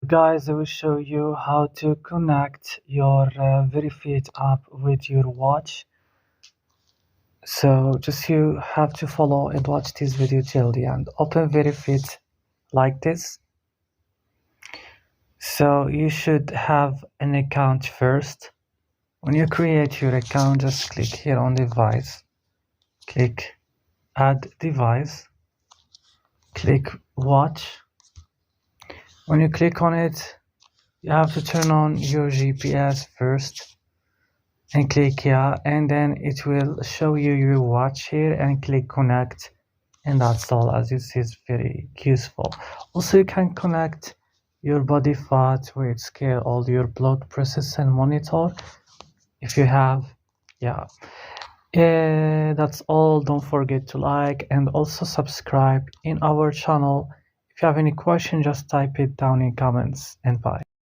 Guys, I will show you how to connect your Veryfit app with your watch. So just you have to follow and watch this video till the end. Open Veryfit like this. So you should have an account first. When you create your account, just click here on device. Click add device. Click watch. When you click on it, you have to turn on your GPS first and click yeah, and then it will show you your watch here and click connect, and that's all. As you see, it's very useful. Also, you can connect your body fat, weight scale, all your blood pressures and monitor if you have. Yeah, that's all. Don't forget to like and also subscribe in our channel. If you have any question, just type it down in comments, and bye.